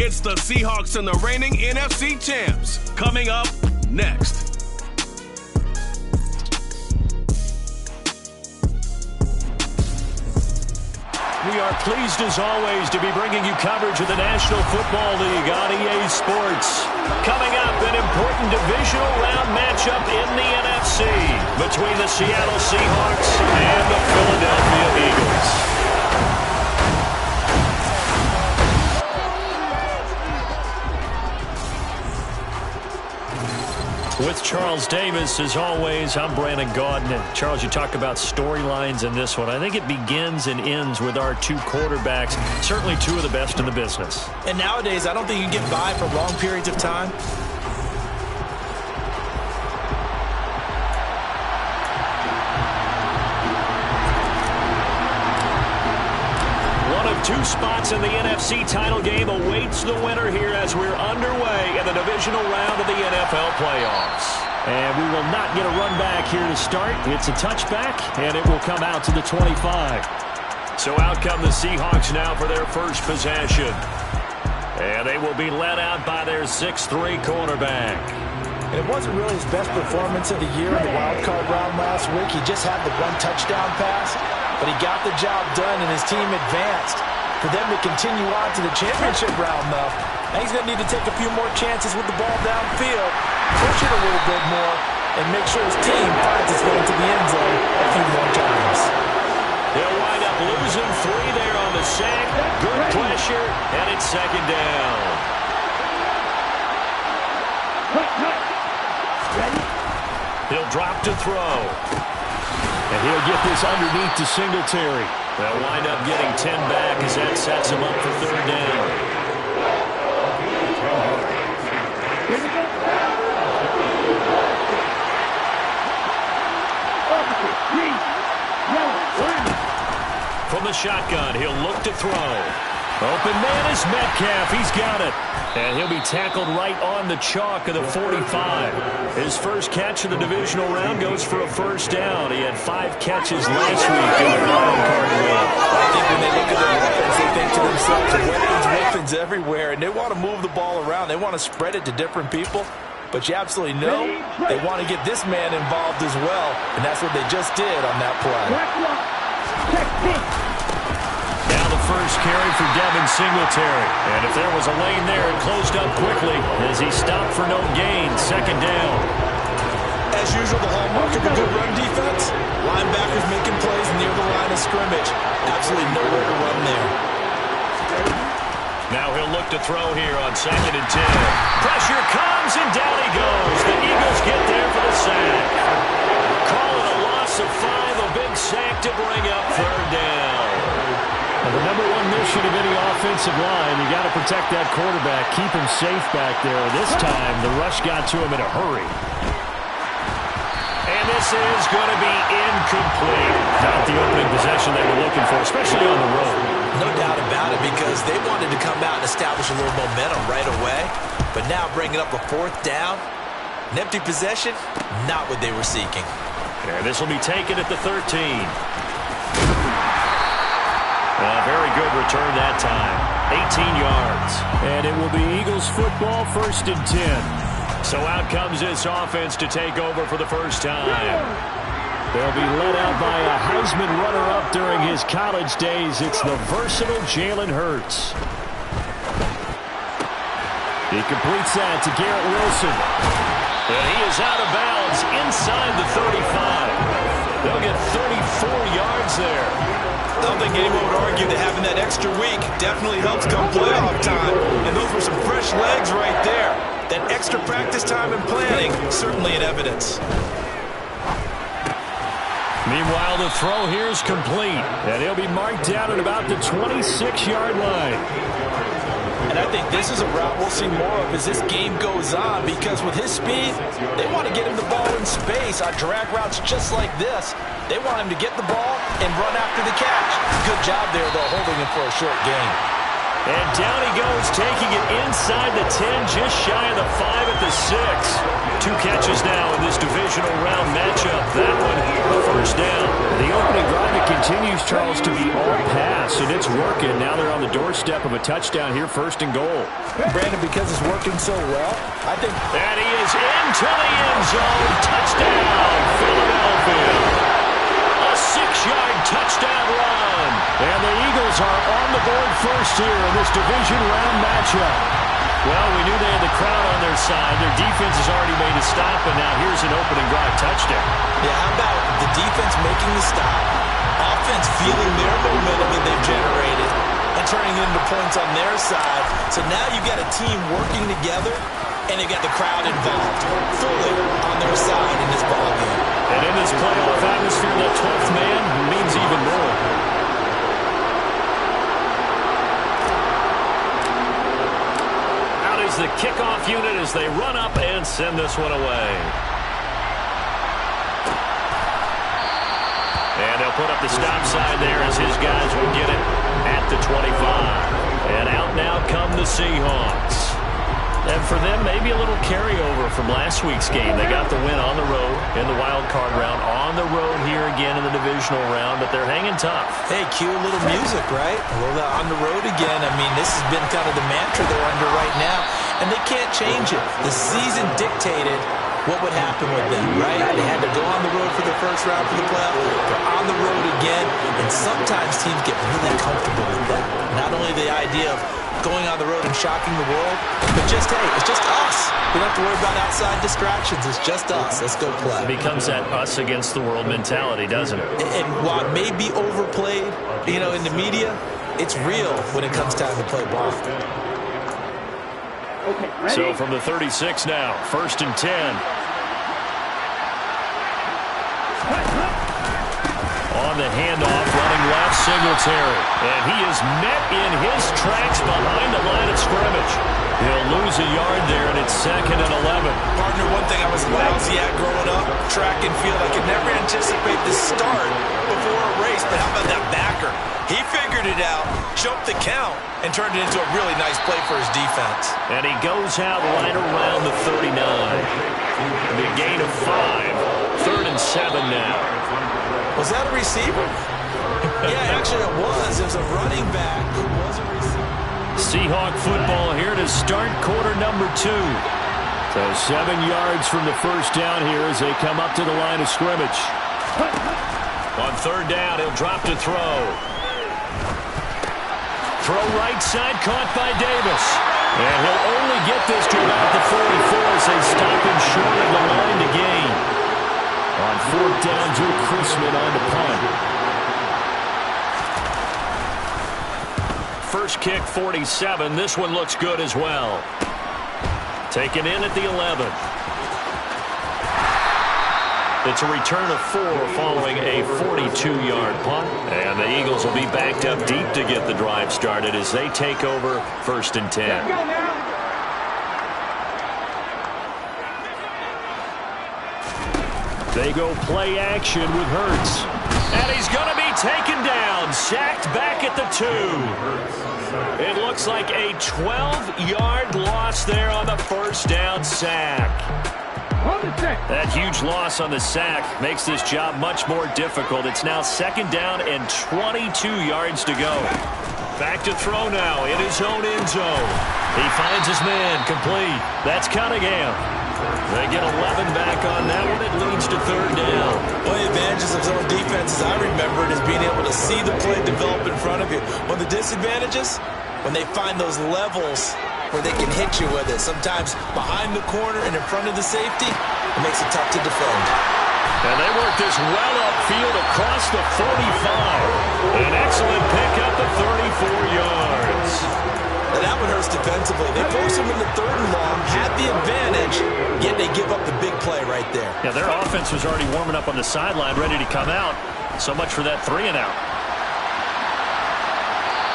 It's the Seahawks and the reigning NFC champs. Coming up next. We are pleased, as always, to be bringing you coverage of the National Football League on EA Sports. Coming up, an important divisional round matchup in the NFC between the Seattle Seahawks and the Philadelphia Eagles. With Charles Davis, as always, I'm Brandon Gaudin. And Charles, you talk about storylines in this one. I think it begins and ends with our two quarterbacks, certainly two of the best in the business. And nowadays, I don't think you can get by for long periods of time. One of two spots in the NFC title game awaits the winner here as we're underway in the divisional round of the NFL playoffs. And we will not get a run back here to start. It's a touchback, and it will come out to the 25. So out come the Seahawks now for their first possession. And they will be led out by their 6'3" cornerback. And it wasn't really his best performance of the year in the wild card round last week. He just had the one touchdown pass, but he got the job done and his team advanced. For them to continue on to the championship round, though, now he's going to need to take a few more chances with the ball downfield, push it a little bit more, and make sure his team finds its way into the end zone a few more times. They'll wind up losing 3 there on the sack. Good pressure, and it's second down. He'll drop to throw. And he'll get this underneath to Singletary. They'll wind up getting 10 back as that sets him up for third down. From the shotgun, he'll look to throw. Open man is Metcalf. He's got it. And he'll be tackled right on the chalk of the 45. His first catch of the divisional round goes for a first down. He had 5 catches last week in the wild card win. I think when they look at their weapons, they think to themselves, weapons everywhere, and they want to move the ball around. They want to spread it to different people. But you absolutely know they want to get this man involved as well, and that's what they just did on that play. Now the first carry for Devin Singletary. And if there was a lane there, it closed up quickly as he stopped for no gain. Second down. As usual, the hallmark of a good run defense, linebackers making plays near the line of scrimmage. Absolutely nowhere to run there. Now he'll look to throw here on 2nd and 10. Pressure comes, and down he goes. The Eagles get there for the sack. Call it a loss of 5, a big sack to bring up third down. Now, the number one mission of any offensive line, you got to protect that quarterback, keep him safe back there. This time, the rush got to him in a hurry. And this is going to be incomplete. Not the opening possession they were looking for, especially on the road. No doubt about it, because they wanted to come out and establish a little momentum right away. But now bringing up a 4th down, an empty possession, not what they were seeking. And this will be taken at the 13. A very good return that time. 18 yards. And it will be Eagles football, 1st and 10. So out comes this offense to take over for the first time. They'll be led out by a Heisman runner-up during his college days. It's the versatile Jalen Hurts. He completes that to Garrett Wilson. And he is out of bounds inside the 35. They'll get 34 yards there. I don't think anyone would argue that having that extra week definitely helps come playoff time. And those were some fresh legs right there. That extra practice time and planning, certainly in evidence. Meanwhile, the throw here is complete. And he'll be marked down at about the 26-yard line. And I think this is a route we'll see more of as this game goes on, because with his speed, they want to get him the ball in space on drag routes just like this. They want him to get the ball and run after the catch. Good job there, though, holding him for a short gain. And down he goes, taking it inside the 10, just shy of the 5 at the 6. 2 catches now in this divisional round matchup. That one, a first down. The opening drive, it continues, Charles, to be all pass, and it's working. Now they're on the doorstep of a touchdown here, 1st and goal. Brandon, because it's working so well, I think... And he is into the end zone. Touchdown, Philadelphia. A 6-yard touchdown run. And the Eagles are on the board first here in this division round matchup. Well, we knew they had the crowd on their side. Their defense has already made a stop, and now here's an opening drive touchdown. Yeah, how about the defense making the stop, offense feeling their momentum that they've generated, and turning it into points on their side. So now you've got a team working together, and they've got the crowd involved fully on their side in this ballgame. And in this playoff atmosphere, that 12th man means even more. Out is the kickoff unit as they run up and send this one away. And they'll put up the stop sign there as his guys will get it at the 25. And out now come the Seahawks. And for them, maybe a little carryover from last week's game. They got the win on the road in the wild card round, on the road here again in the divisional round, but they're hanging tough. Hey, cue a little music, right? A little on the road again. I mean, this has been kind of the mantra they're under right now, and they can't change it. The season dictated what would happen with them, right? They had to go on the road for the first round for the playoff. They're on the road again, and sometimes teams get really comfortable with that. Not only the idea of going on the road and shocking the world, but just, hey, it's just us. We don't have to worry about outside distractions. It's just us. Let's go play. It becomes that us against the world mentality, doesn't it? And while it may be overplayed, you know, in the media, it's real when it comes time to play ball. So from the 36 now, 1st and 10. On the handoff, running left, Singletary. And he is met in his tracks behind the line of scrimmage. He'll lose a yard there, and it's 2nd and 11. Partner, one thing I was lousy at growing up, track and field, I could never anticipate the start before a race, but how about that backer? He figured it out, jumped the count, and turned it into a really nice play for his defense. And he goes out right around the 39. The gain of 5. 3rd and 7 now. Was that a receiver? Yeah, actually it was. It was a running back. It was a receiver. Seahawk football here to start quarter number 2. So 7 yards from the first down here as they come up to the line of scrimmage. On 3rd down, he'll drop to throw. Throw right side, caught by Davis. And he'll only get this to about the 44 as they stop him short of the line to gain. On 4th down, Drew Chrisman on the punt. First kick, 47. This one looks good as well. Taken in at the 11. It's a return of 4 following a 42-yard punt. And the Eagles will be backed up deep to get the drive started as they take over 1st and 10. They go play action with Hurts. And he's going to be taken down. Sacked back at the 2. It looks like a 12-yard loss there on the first down sack. That huge loss on the sack makes this job much more difficult. It's now 2nd down and 22 yards to go. Back to throw now in his own end zone. He finds his man complete. That's Cunningham. They get 11 back on that one. It leads to 3rd down. One of the advantages of zone defenses I remember is being able to see the play develop in front of you. One of the disadvantages, when they find those levels where they can hit you with it. Sometimes behind the corner and in front of the safety, it makes it tough to defend. And they work this well upfield across the 45. An excellent pickup of 34 yards. And that one hurts defensively. They force him into 3rd and long, had the advantage, yet they give up the big play right there. Yeah, their offense was already warming up on the sideline, ready to come out. So much for that 3-and-out.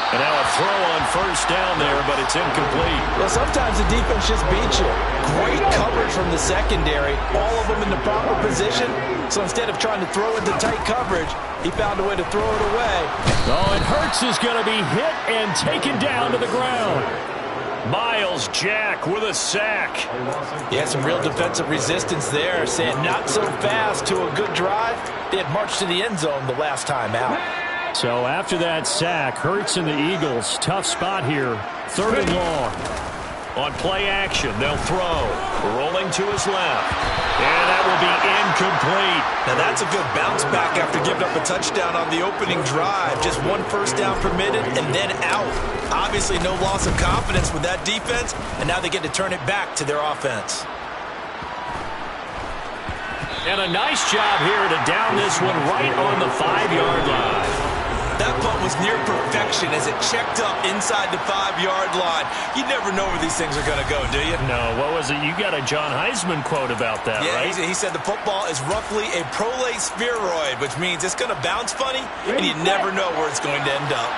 And now a throw on first down there, but it's incomplete. Well, sometimes the defense just beats you. Great coverage from the secondary, all of them in the proper position. So instead of trying to throw into tight coverage, he found a way to throw it away. Oh, and Hurts is going to be hit and taken down to the ground. Miles Jack with a sack. Yeah, some real defensive resistance there, saying not so fast to a good drive. They had marched to the end zone the last time out. So after that sack, Hurts and the Eagles, tough spot here. 3rd and long. On play action, they'll throw. Rolling to his left. And that will be incomplete. Now that's a good bounce back after giving up a touchdown on the opening drive. Just 1 first down permitted and then out. Obviously no loss of confidence with that defense, and now they get to turn it back to their offense. And a nice job here to down this one right on the 5-yard line. That punt was near perfection as it checked up inside the 5-yard line. You never know where these things are going to go, do you? No, what was it? You got a John Heisman quote about that, yeah, right? He said the football is roughly a prolate spheroid, which means it's going to bounce funny, and you never know where it's going to end up.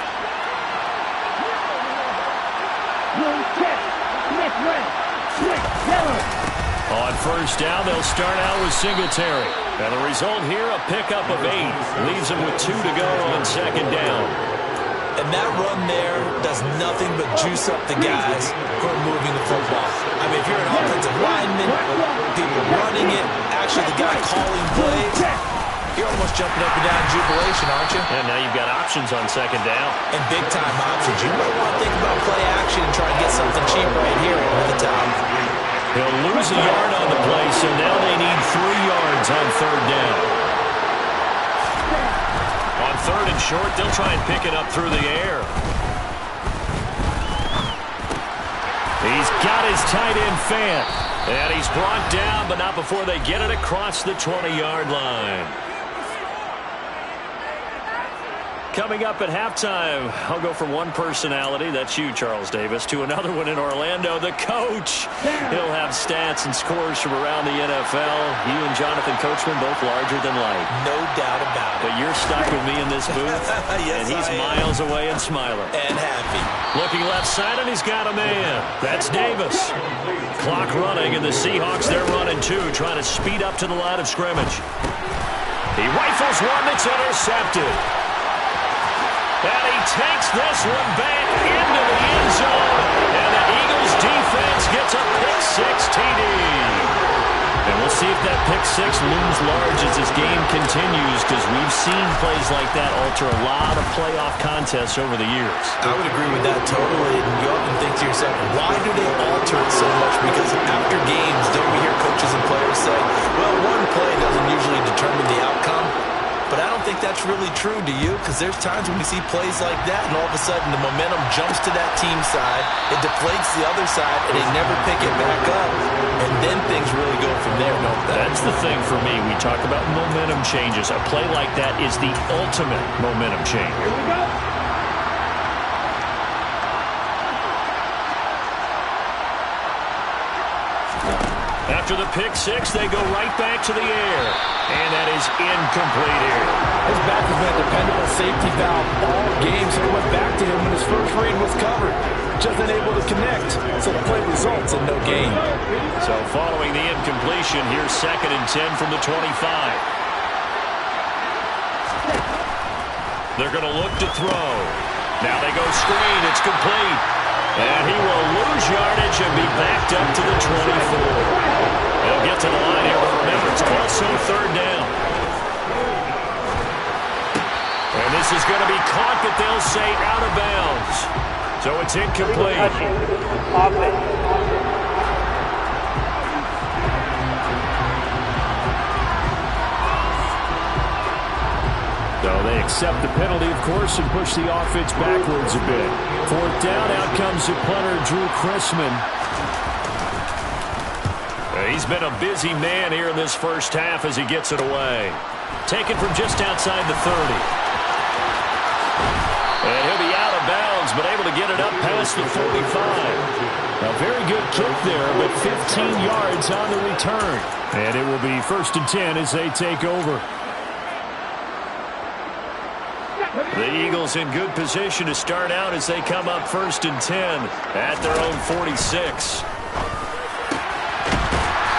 On first down, they'll start out with Singletary. And the result here, a pickup of 8. Leaves them with 2 to go on 2nd down. And that run there does nothing but juice up the guys who are moving the football. I mean, if you're an offensive lineman, people running it, actually the guy calling plays, you're almost jumping up and down in jubilation, aren't you? And now you've got options on 2nd down. And big-time options. You might want to think about play action and try to get something cheap right here over the top. He'll lose a yard on the play, so now they need 3 yards on 3rd down. On 3rd and short, they'll try and pick it up through the air. He's got his tight end Fant. And he's brought down, but not before they get it across the 20-yard line. Coming up at halftime, I'll go from one personality, that's you, Charles Davis, to another one in Orlando, the coach. He'll have stats and scores from around the NFL. You and Jonathan Coachman both larger than life. No doubt about it. But you're stuck with me in this booth, yes, and he's miles away and smiling. And happy. Looking left side, and he's got a man. That's Davis. Clock running, and the Seahawks, they're running 2, trying to speed up to the line of scrimmage. He rifles one that's intercepted. And he takes this one back into the end zone. And the Eagles defense gets a pick-6 TD. And we'll see if that pick-6 looms large as this game continues, because we've seen plays like that alter a lot of playoff contests over the years. I would agree with that totally. And you often think to yourself, why do they alter it so much? Because after games, don't we hear coaches and players say, well, one play doesn't usually determine the outcome. But I don't think that's really true, do you? Because there's times when we see plays like that, and all of a sudden the momentum jumps to that team side, it deflates the other side, and they never pick it back up. And then things really go from there, don't they? That's the thing for me. We talk about momentum changes. A play like that is the ultimate momentum change. Here we go. After the pick-6, they go right back to the air. And that is incomplete here. His back has been a dependable safety valve all game, so it went back to him when his first read was covered. Just unable to connect, so the play results in no gain. So following the incompletion, here's 2nd and 10 from the 25. They're going to look to throw. Now they go screen. It's complete. And he will lose yardage and be backed up to the 24. They'll get to the line here, but remember, it's also 3rd down. And this is going to be caught, but they'll say out of bounds. So it's incomplete. So they accept the penalty, of course, and push the offense backwards a bit. 4th down, out comes the punter, Drew Chrisman. He's been a busy man here in this first half as he gets it away. Taken from just outside the 30. And he'll be out of bounds, but able to get it up past the 45. A very good kick there, but 15 yards on the return. And it will be 1st and 10 as they take over. The Eagles Eagles in good position to start out as they come up 1st and 10 at their own 46.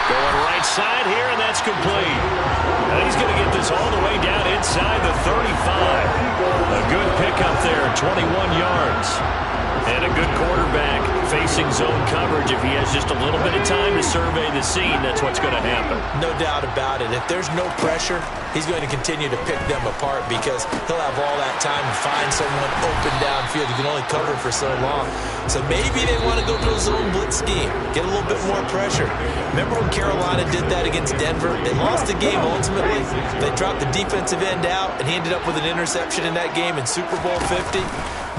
Going right side here, and that's complete. And he's going to get this all the way down inside the 35. A good pickup there, 21 yards. And a good quarterback facing zone coverage. If he has just a little bit of time to survey the scene, that's what's going to happen. No doubt about it. If there's no pressure, he's going to continue to pick them apart because he'll have all that time to find someone open downfield. He can only cover for so long. So maybe they want to go to a zone blitz scheme, get a little bit more pressure. Remember when Carolina did that against Denver? They lost the game ultimately. They dropped the defensive end out, and he ended up with an interception in that game in Super Bowl 50.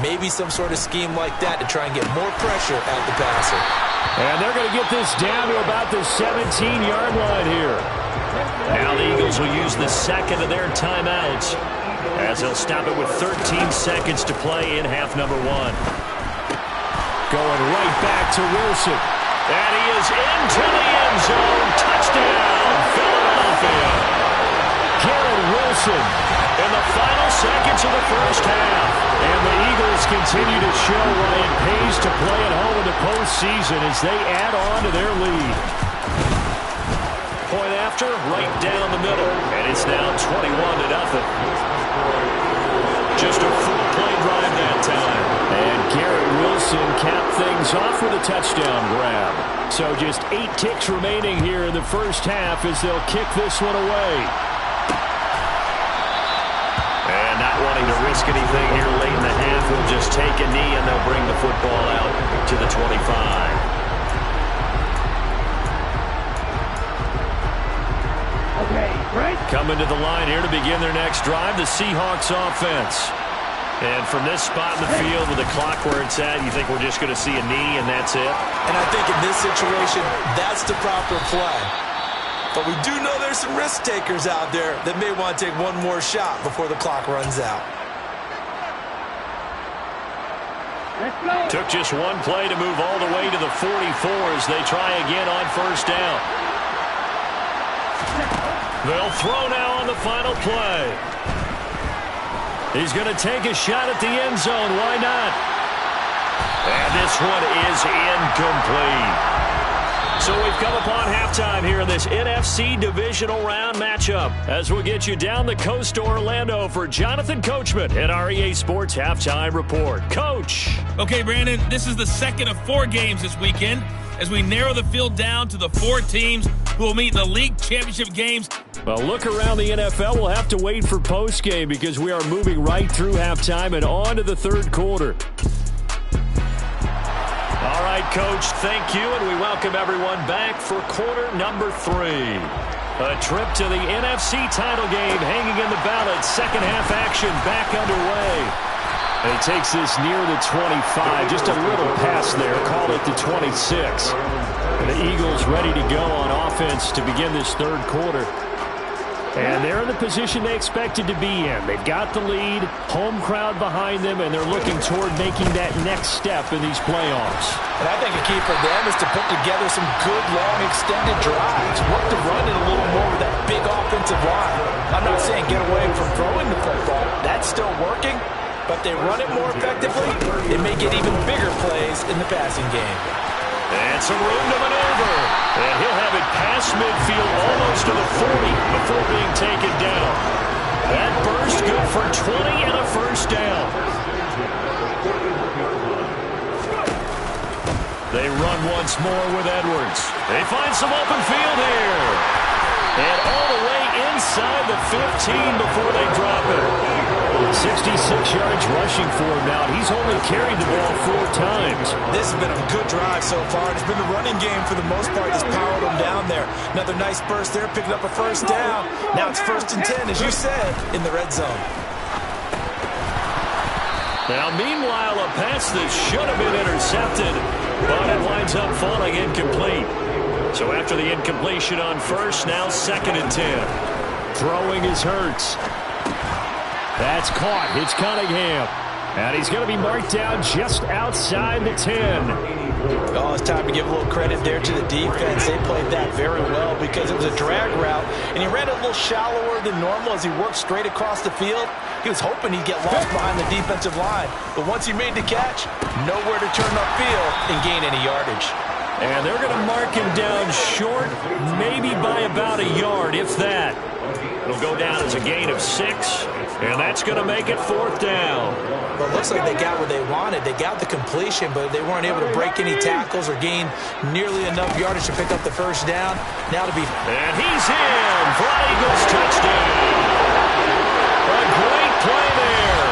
Maybe some sort of scheme like that to try and get more pressure at the passer. And they're going to get this down to about the 17-yard line here. Now the Eagles will use the second of their timeouts as they'll stop it with 13 seconds to play in half number 1. Going right back to Wilson. And he is into the end zone. Touchdown, Philadelphia. Garrett Wilson in the final seconds of the first half. And the Eagles continue to show why it pays to play at home in the postseason as they add on to their lead. Point after, right down the middle. And it's now 21-0. Just a full-play drive that time. And Garrett Wilson capped things off with a touchdown grab. So just 8 ticks remaining here in the first half as they'll kick this one away. And not wanting to risk anything here late in the half, will just take a knee and they'll bring the football out to the 25. Coming to the line here to begin their next drive, the Seahawks offense. And from this spot in the field with the clock where it's at, you think we're just going to see a knee and that's it? And I think in this situation, that's the proper play. But we do know there's some risk takers out there that may want to take one more shot before the clock runs out. Took just one play to move all the way to the 44 as they try again on first down. They'll throw now on the final play. He's going to take a shot at the end zone. Why not? And this one is incomplete. So we've come upon halftime here in this NFC divisional round matchup as we'll get you down the coast to Orlando for Jonathan Coachman at our EA Sports Halftime Report. Coach. Okay, Brandon, this is the second of 4 games this weekend as we narrow the field down to the 4 teams who will meet in the league championship games. Well, look around the NFL. We'll have to wait for postgame because we are moving right through halftime and on to the third quarter. All right, Coach, thank you, and we welcome everyone back for quarter number 3. A trip to the NFC title game hanging in the balance. Second half action back underway. And he takes this near the 25, just a little pass there, call it the 26. And the Eagles ready to go on offense to begin this third quarter. And they're in the position they expected to be in. They've got the lead, home crowd behind them, and they're looking toward making that next step in these playoffs. And I think a key for them is to put together some good, long, extended drives. Work the run in a little more with that big offensive line. I'm not saying get away from throwing the football. That's still working. But they run it more effectively, it may get even bigger plays in the passing game. And some room to maneuver. And he'll have it past midfield almost to the 40 before being taken down. That burst good for 20 and a first down. They run once more with Edwards. They find some open field here. And all the way inside the 15 before they drop it. 66 yards rushing for him now. He's only carried the ball 4 times. This has been a good drive so far. It's been the running game for the most part that's powered him down there. Another nice burst there, picking up a first down. Now it's 1st and 10, as you said, in the red zone. Now, meanwhile, a pass that should have been intercepted, but it winds up falling incomplete. So after the incompletion on first, now 2nd and 10. Throwing is Hurts. That's caught. It's Cunningham. And he's going to be marked down just outside the 10. Oh, it's time to give a little credit there to the defense. They played that very well because it was a drag route, and he ran a little shallower than normal as he worked straight across the field. He was hoping he'd get lost behind the defensive line, but once he made the catch, nowhere to turn upfield and gain any yardage. And they're going to mark him down short, maybe by about a yard, if that. It'll go down as a gain of 6, and that's going to make it 4th down. Well, it looks like they got what they wanted. They got the completion, but they weren't able to break any tackles or gain nearly enough yardage to pick up the first down. Now to be... And he's in for an Eagles touchdown. A great play there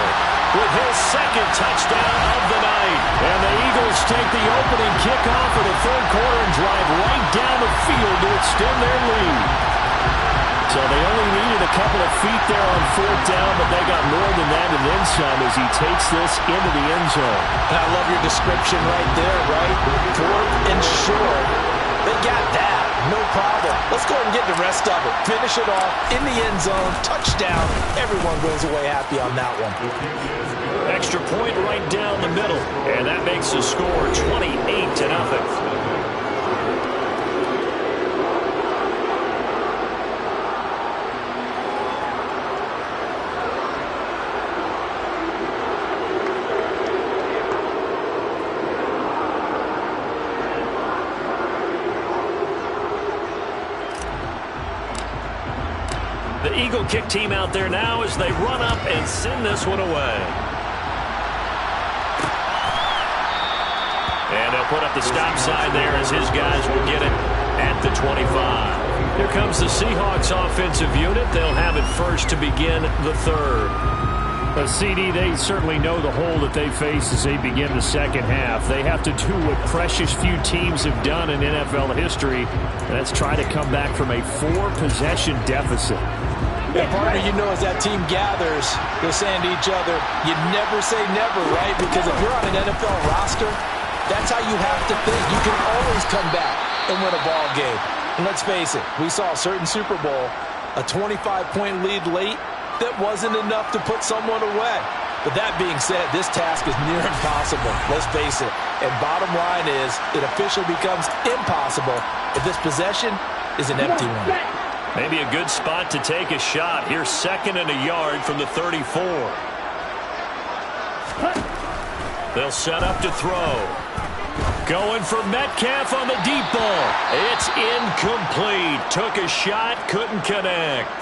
with his 2nd touchdown of the night. And the Eagles take the opening kickoff of the 3rd quarter and drive right down the field to extend their lead. So they only needed a couple of feet there on 4th down, but they got more than that and then some as he takes this into the end zone. And I love your description right there, right? 4th and short. They got that. No problem. Let's go ahead and get the rest of it. Finish it off in the end zone. Touchdown. Everyone goes away happy on that one. Extra point right down the middle. And that makes the score 28-0. The Eagle kick team out there now as they run up and send this one away. And they'll put up the stop sign there as his guys will get it at the 25. Here comes the Seahawks offensive unit. They'll have it first to begin the 3rd. A CD, they certainly know the hole that they face as they begin the second half. They have to do what precious few teams have done in NFL history, and that's try to come back from a 4-possession deficit. Yeah, partner, you know, as that team gathers, they're saying to each other, you never say never, right? Because if you're on an NFL roster, that's how you have to think. You can always come back and win a ball game. And let's face it, we saw a certain Super Bowl, a 25-point lead late, that wasn't enough to put someone away. But that being said, this task is near impossible. Let's face it. And bottom line is, it officially becomes impossible if this possession is an empty one. Maybe a good spot to take a shot. Here's 2nd and a yard from the 34. They'll set up to throw. Going for Metcalf on the deep ball. It's incomplete. Took a shot, couldn't connect.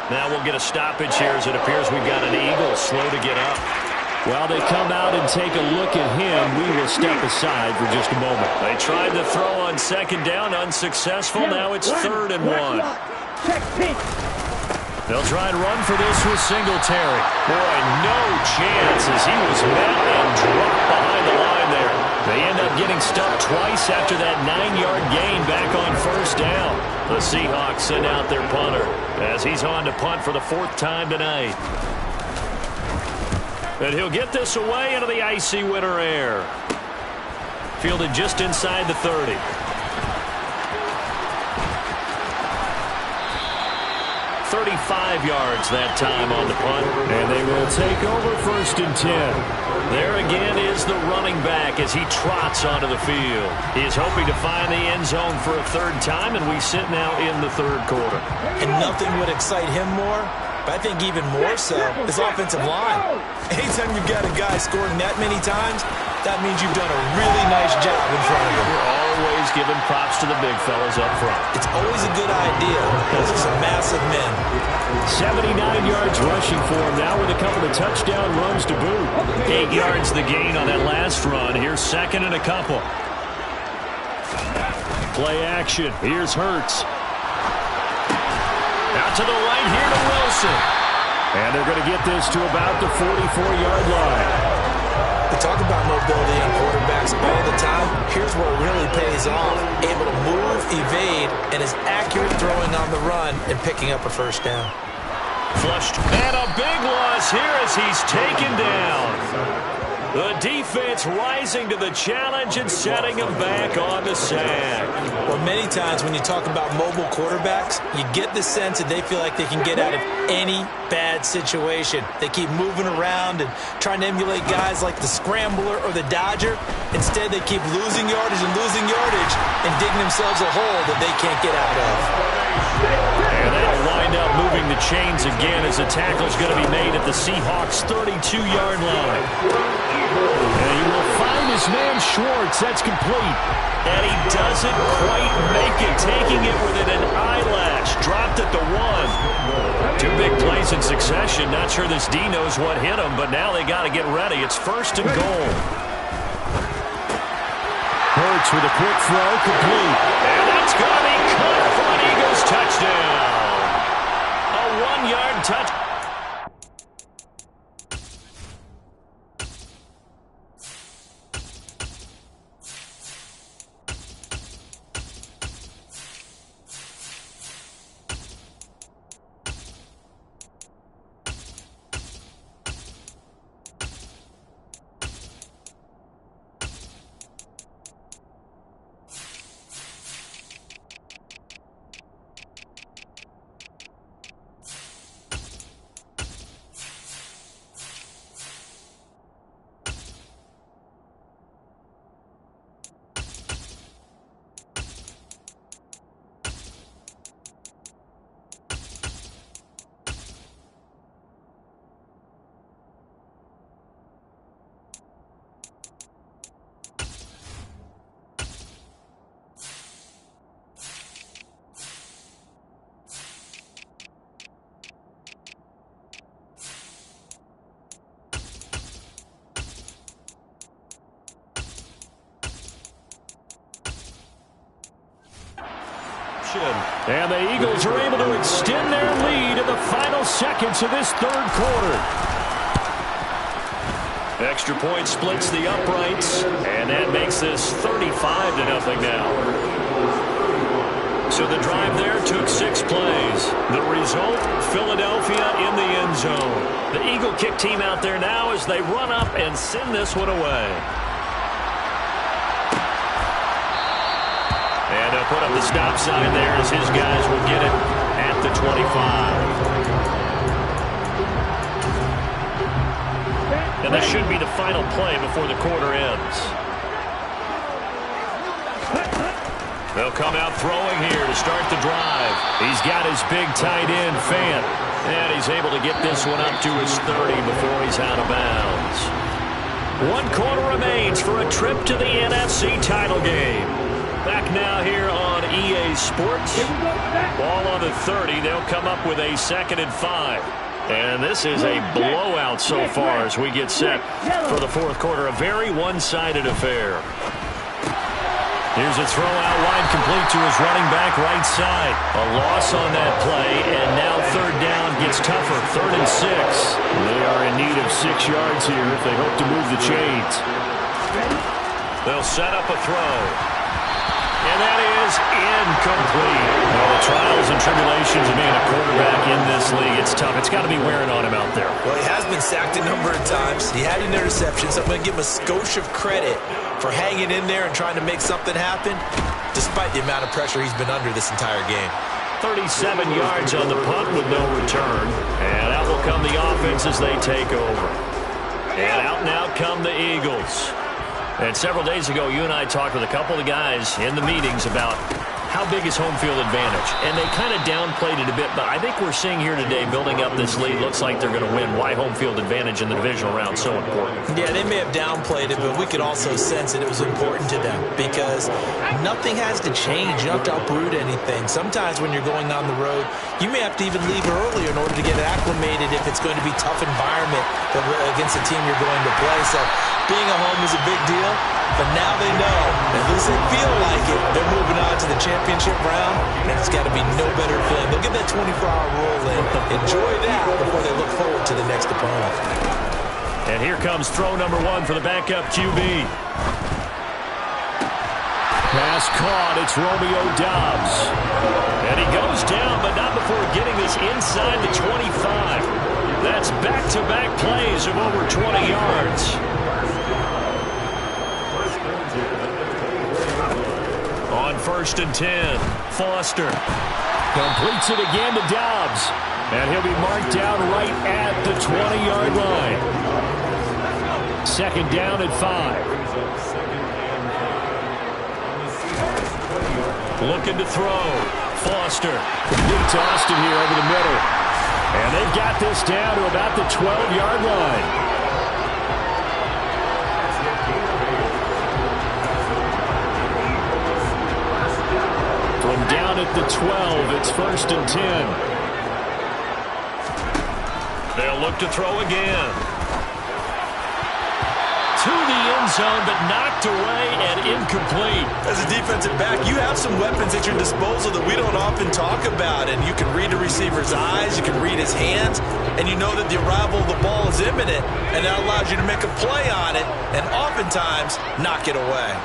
Now we'll get a stoppage here as it appears we've got an Eagle slow to get up. While they come out and take a look at him, we will step aside for just a moment. They tried to throw on 2nd down, unsuccessful. Now it's 3rd and 1. They'll try and run for this with Singletary. Boy, no chance as he was met and dropped behind the line there. They end up getting stuck twice after that 9-yard gain back on 1st down. The Seahawks send out their punter as he's on to punt for the 4th time tonight. And he'll get this away into the icy winter air. Fielded just inside the 30. 35 yards that time on the punt. And they will take over 1st and 10. There again is the running back as he trots onto the field. He is hoping to find the end zone for a 3rd time, and we sit now in the 3rd quarter. And nothing would excite him more, but I think even more so, his offensive line. Anytime you've got a guy scoring that many times, that means you've done a really nice job in front of him. You're always giving props to the big fellas up front. It's always a good idea. Those are some massive men. 79 yards rushing for him now with a couple of touchdown runs to boot. 8 yards the gain on that last run. Here's 2nd and a couple. Play action. Here's Hurts. Out to the right here to Wilson. And they're going to get this to about the 44-yard line. We talk about mobility on quarterbacks all the time. Here's where it really pays off. Able to move, evade, and is accurate throwing on the run and picking up a 1st down. Flushed. And a big loss here as he's taken down. The defense rising to the challenge and setting them back on the sack. Well, many times when you talk about mobile quarterbacks, you get the sense that they feel like they can get out of any bad situation. They keep moving around and trying to emulate guys like the Scrambler or the Dodger. Instead, they keep losing yardage and digging themselves a hole that they can't get out of. And that'll wind up moving the chains again as the tackle's going to be made at the Seahawks' 32-yard line. And he will find his man Schwartz. That's complete. And he doesn't quite make it, taking it within an eyelash. Dropped at the 1. 2 big plays in succession. Not sure this D knows what hit him, but now they got to get ready. It's 1st and goal. Hurts with a quick throw, complete. And that's going to be caught for an Eagles touchdown. A 1-yard touchdown. And the Eagles are able to extend their lead in the final seconds of this 3rd quarter. Extra point splits the uprights, and that makes this 35-0 now. So the drive there took 6 plays. The result, Philadelphia in the end zone. The Eagle kick team out there now as they run up and send this one away. And they'll put up the stop sign there as his guys will get it at the 25. And this should be the final play before the quarter ends. They'll come out throwing here to start the drive. He's got his big tight end, Fant. And he's able to get this one up to his 30 before he's out of bounds. 1 quarter remains for a trip to the NFC title game. Back now here on EA Sports. Ball on the 30. They'll come up with a 2nd and 5. And this is a blowout so far as we get set for the 4th quarter. A very one-sided affair. Here's a throw out wide, complete to his running back right side. A loss on that play, and now 3rd down gets tougher. 3rd and 6. They are in need of 6 yards here if they hope to move the chains. They'll set up a throw. And that is incomplete. Well, the trials and tribulations of being a quarterback in this league, it's tough. It's got to be wearing on him out there. Well, he has been sacked a number of times. He had an interception, so I'm going to give him a skosh of credit for hanging in there and trying to make something happen, despite the amount of pressure he's been under this entire game. 37 yards on the punt with no return. And out will come the offense as they take over. And out come the Eagles. And several days ago, you and I talked with a couple of guys in the meetings about how big is home field advantage. And they kind of downplayed it a bit, but I think we're seeing here today, building up this lead, looks like they're going to win. Why home field advantage in the divisional round so important? Yeah, they may have downplayed it, but we could also sense that it was important to them because nothing has to change. You don't have to uproot anything. Sometimes when you're going on the road, you may have to even leave early in order to get acclimated if it's going to be a tough environment against the team you're going to play. So being at home is a big deal, but now they know, at least they feel like it, they're moving on to the championship round, and it's got to be no better feeling. They'll get that 24-hour roll in. Enjoy that before they look forward to the next opponent. And here comes throw number 1 for the backup QB. Pass caught. It's Romeo Doubs. And he goes down, but not before getting this inside the 25. That's back-to-back plays of over 20 yards. On 1st and 10, Foster. Completes it again to Dobbs. And he'll be marked down right at the 20-yard line. 2nd down and 5. Looking to throw. Foster. Complete to Austin here over the middle. And they've got this down to about the 12-yard line. From down at the 12, it's 1st and 10. They'll look to throw again. To the end zone, but knocked away and incomplete. As a defensive back, you have some weapons at your disposal that we don't often talk about. And you can read the receiver's eyes, you can read his hands, and you know that the arrival of the ball is imminent. And that allows you to make a play on it and oftentimes knock it away.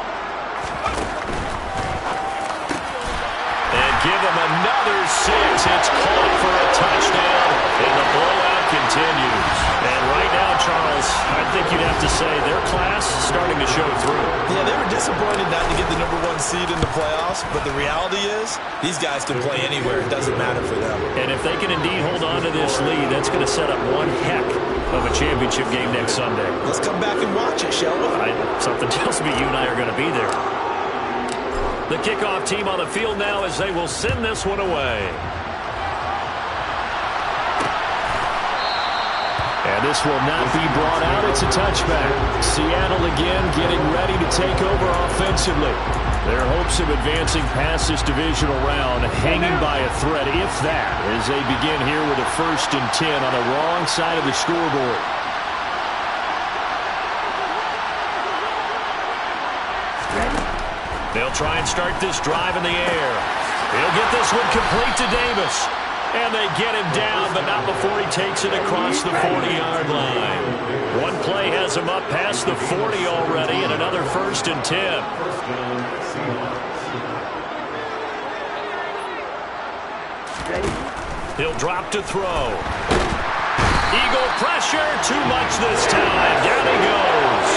And give him another 6. It's caught for a touchdown, and the blowout continues. And right now, Charles, I think you'd have to say their class is starting to show through. Yeah, they were disappointed not to get the #1 seed in the playoffs, but the reality is these guys can play anywhere. It doesn't matter for them. And if they can indeed hold on to this lead, that's going to set up one heck of a championship game next Sunday. Let's come back and watch it, shall we? Something tells me you and I are going to be there. The kickoff team on the field now as they will send this one away. And this will not be brought out. It's a touchback. Seattle again getting ready to take over offensively. Their hopes of advancing past this divisional round hanging by a thread, if that, as they begin here with a 1st and 10 on the wrong side of the scoreboard. They'll try and start this drive in the air. He'll get this one complete to Davis. And they get him down, but not before he takes it across the 40-yard line. One play has him up past the 40 already, and another 1st and 10. He'll drop to throw. Eagle pressure, too much this time. Down he goes.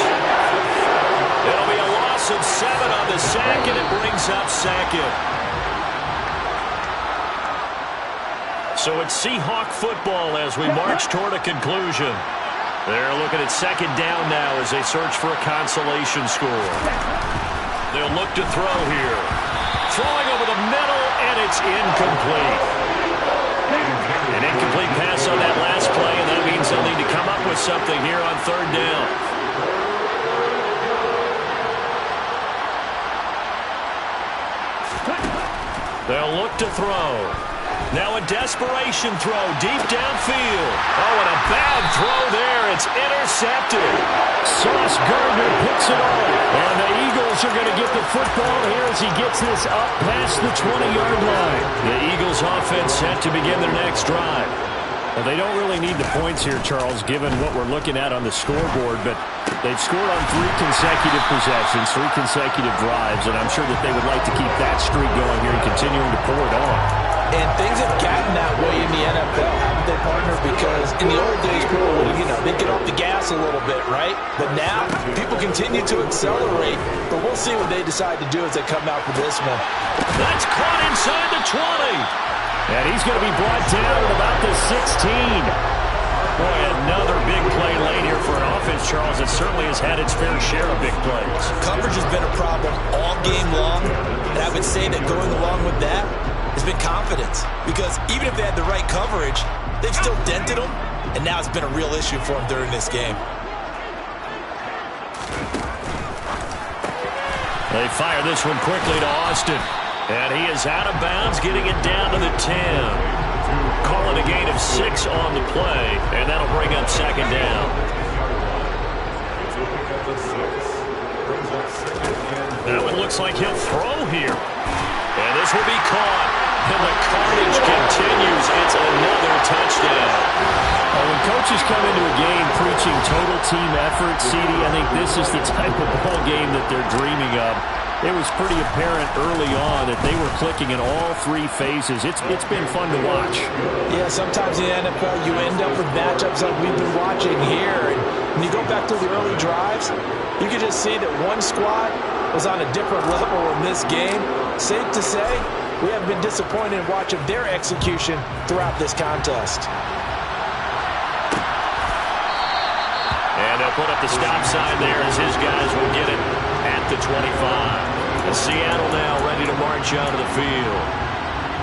It'll be a loss of 7 on the sack, and it brings up 2nd. So it's Seahawk football as we march toward a conclusion. They're looking at 2nd down now as they search for a consolation score. They'll look to throw here. Throwing over the middle, and it's incomplete. An incomplete pass on that last play, and that means they'll need to come up with something here on 3rd down. They'll look to throw. Now a desperation throw deep downfield. Oh, and a bad throw there. It's intercepted. Sauce Gardner picks it off. And the Eagles are going to get the football here as he gets this up past the 20-yard line. The Eagles offense set to begin their next drive. Well, they don't really need the points here, Charles, given what we're looking at on the scoreboard, but they've scored on 3 consecutive possessions, 3 consecutive drives, and I'm sure that they would like to keep that streak going here and continuing to pour it on. And things have gotten that way in the NFL, haven't they, partner? Because in the old days, people would, they'd get off the gas a little bit, right? But now, people continue to accelerate, but we'll see what they decide to do as they come out for this one. That's caught inside the 20. And he's going to be brought down at about the 16. Boy, another big play late here for an offense, Charles, that certainly has had its fair share of big plays. Coverage has been a problem all game long, and I would say that going along with that has been confidence. Because even if they had the right coverage, they've still dented them, and now it's been a real issue for them during this game. They fire this one quickly to Austin. And he is out of bounds, getting it down to the 10. Calling a gain of 6 on the play, and that'll bring up 2nd down. That one looks like he'll throw here. And this will be caught. And the carnage continues. It's another touchdown. Well, when coaches come into a game preaching total team effort, CD, I think this is the type of ball game that they're dreaming of. It was pretty apparent early on that they were clicking in all 3 phases. It's been fun to watch. Yeah, sometimes in the NFL you end up with matchups like we've been watching here. And when you go back to the early drives, you can just see that one squad was on a different level in this game. Safe to say, we have been disappointed in watching their execution throughout this contest. And they'll put up the stop sign there as his guys will get it at the 25. And Seattle now ready to march onto the field.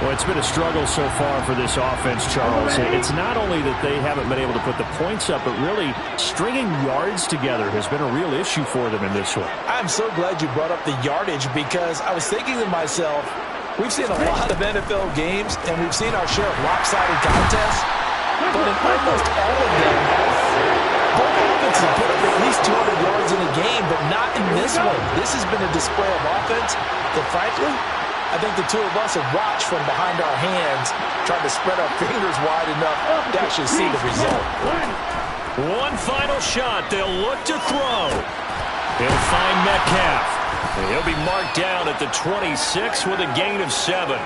Well, it's been a struggle so far for this offense, Charles. It's not only that they haven't been able to put the points up, but really stringing yards together has been a real issue for them in this one. I'm so glad you brought up the yardage because I was thinking to myself, we've seen a lot of NFL games and we've seen our share of lopsided contests, but in almost all of them, both offenses put up at least 200 yards in a game, but not in this one. This has been a display of offense that, frankly, I think the two of us have watched from behind our hands, trying to spread our fingers wide enough to actually see the result. One final shot. They'll look to throw. He'll find Metcalf. And he'll be marked down at the 26 with a gain of 7.